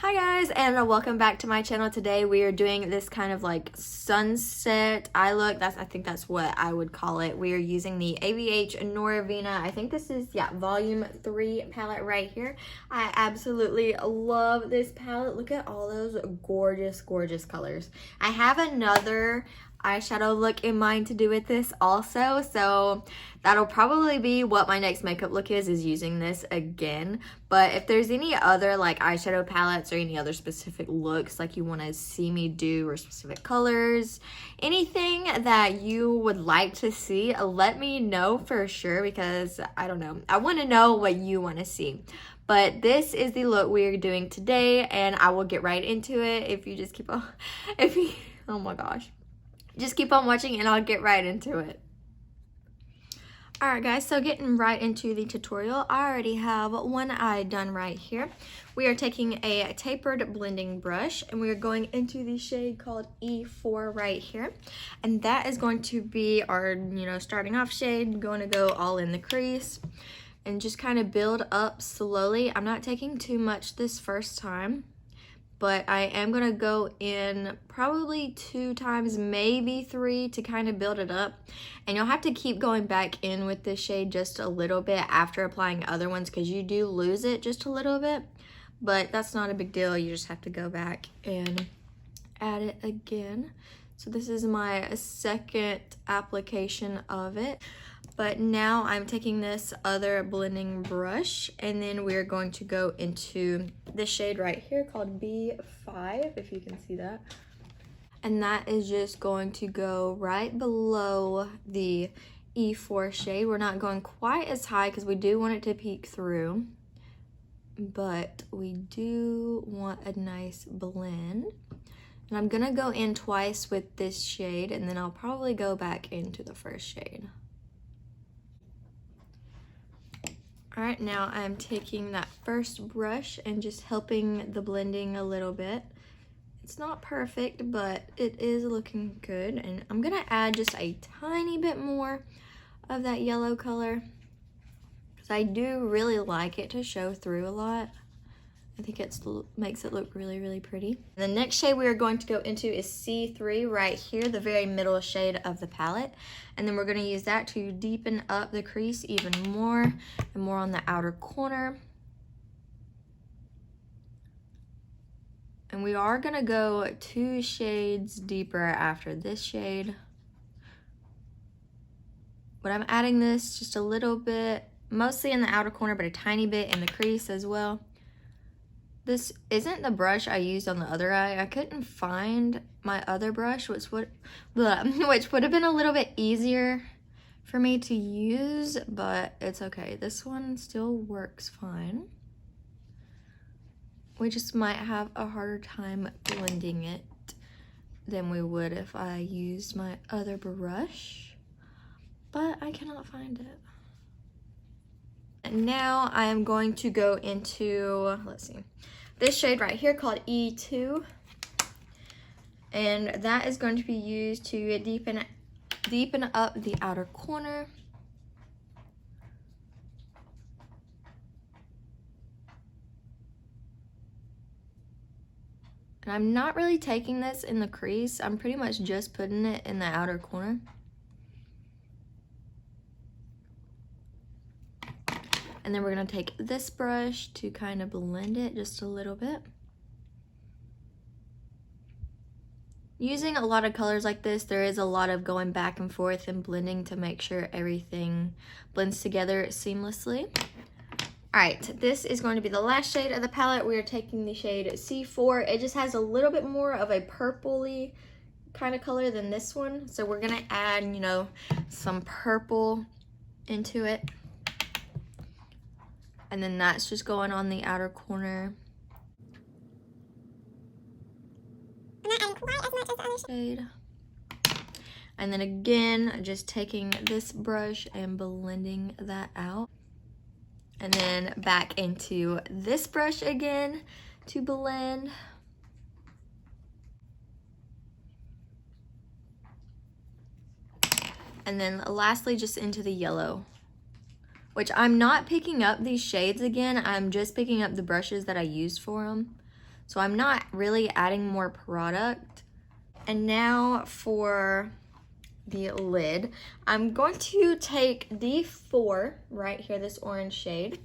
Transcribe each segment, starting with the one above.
Hi guys, and welcome back to my channel. Today we are doing this kind of like sunset eye look. I think that's what I would call it. We are using the ABH Norvina. I think this is, volume 3 palette right here. I absolutely love this palette. Look at all those gorgeous, gorgeous colors. I have another eyeshadow look in mind to do with this also, so that'll probably be what my next makeup look is using this again. But if there's any other like eyeshadow palettes or any other specific looks like you want to see me do, or specific colors, anything that you would like to see, let me know for sure, because I don't know, I want to know what you want to see. But this is the look we are doing today, and I will get right into it if you just keep on oh my gosh, just keep on watching and I'll get right into it. Alright guys, so getting right into the tutorial, I already have one eye done right here. We are taking a tapered blending brush and we are going into the shade called E4 right here. And that is going to be our, starting off shade. Going to go all in the crease and just kind of build up slowly. I'm not taking too much this first time, but I am gonna go in probably 2 times, maybe 3, to kind of build it up. And you'll have to keep going back in with this shade just a little bit after applying other ones, because you do lose it just a little bit, but that's not a big deal. You just have to go back and add it again. So this is my second application of it. But now I'm taking this other blending brush, and then we're going to go into this shade right here called B5, if you can see that. And that is just going to go right below the E4 shade. We're not going quite as high because we do want it to peek through, but we do want a nice blend. And I'm gonna go in twice with this shade, and then I'll probably go back into the first shade. All right, now I'm taking that first brush and just helping the blending a little bit. It's not perfect, but it is looking good. And I'm gonna add just a tiny bit more of that yellow color, because I do really like it to show through a lot. I think it makes it look really, really pretty. The next shade we are going to go into is C3 right here, the very middle shade of the palette. And then we're going to use that to deepen up the crease even more, and more on the outer corner. And we are going to go 2 shades deeper after this shade. But I'm adding this just a little bit, mostly in the outer corner, but a tiny bit in the crease as well. This isn't the brush I used on the other eye. I couldn't find my other brush, which would have been a little bit easier for me to use, but it's okay. This one still works fine. We just might have a harder time blending it than we would if I used my other brush, but I cannot find it. And now I am going to go into, let's see, this shade right here called E2. And that is going to be used to deepen up the outer corner. And I'm not really taking this in the crease. I'm pretty much just putting it in the outer corner. And then we're gonna take this brush to kind of blend it just a little bit. Using a lot of colors like this, there is a lot of going back and forth and blending to make sure everything blends together seamlessly. All right, this is going to be the last shade of the palette. We are taking the shade C4. It just has a little bit more of a purpley kind of color than this one. So we're gonna add, some purple into it. And then that's just going on the outer corner. Not quite as much as the other shade. And then again, just taking this brush and blending that out. And then back into this brush again to blend. And then lastly, just into the yellow, which I'm not picking up these shades again. I'm just picking up the brushes that I used for them. so I'm not really adding more product. And now for the lid, I'm going to take the 4 right here, this orange shade,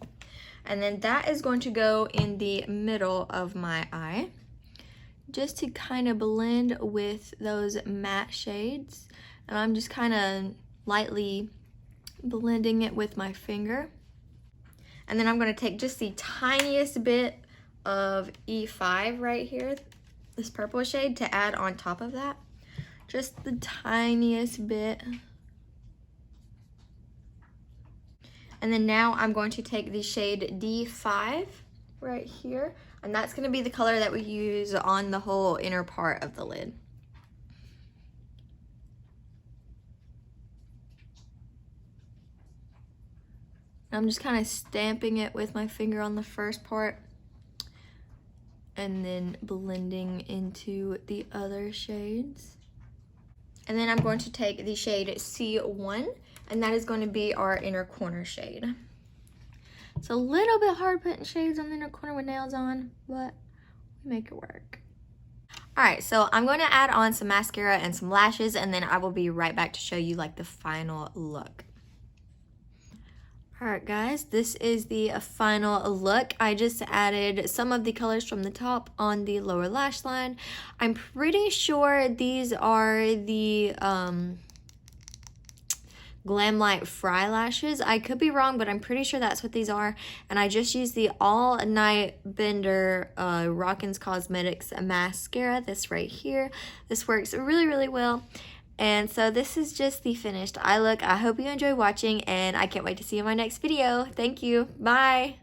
and then that is going to go in the middle of my eye, just to kind of blend with those matte shades. And I'm just kind of lightly blending it with my finger. And then I'm going to take just the tiniest bit of E5 right here, this purple shade, to add on top of that. Just the tiniest bit. And then now I'm going to take the shade D5 right here, and that's going to be the color that we use on the whole inner part of the lid. I'm just kind of stamping it with my finger on the first part and then blending into the other shades. And then I'm going to take the shade C1, and that is going to be our inner corner shade. It's a little bit hard putting shades on the inner corner with nails on, but we make it work. All right, so I'm going to add on some mascara and some lashes, and then I will be right back to show you like the final look. All right, guys, this is the final look. I just added some of the colors from the top on the lower lash line. I'm pretty sure these are the Glam Light Fry lashes. I could be wrong, but I'm pretty sure that's what these are. And I just used the All Night Bender Rockins Cosmetics mascara, this right here. This works really, really well. And so this is just the finished eye look. I hope you enjoy watching, and I can't wait to see you in my next video. Thank you. Bye.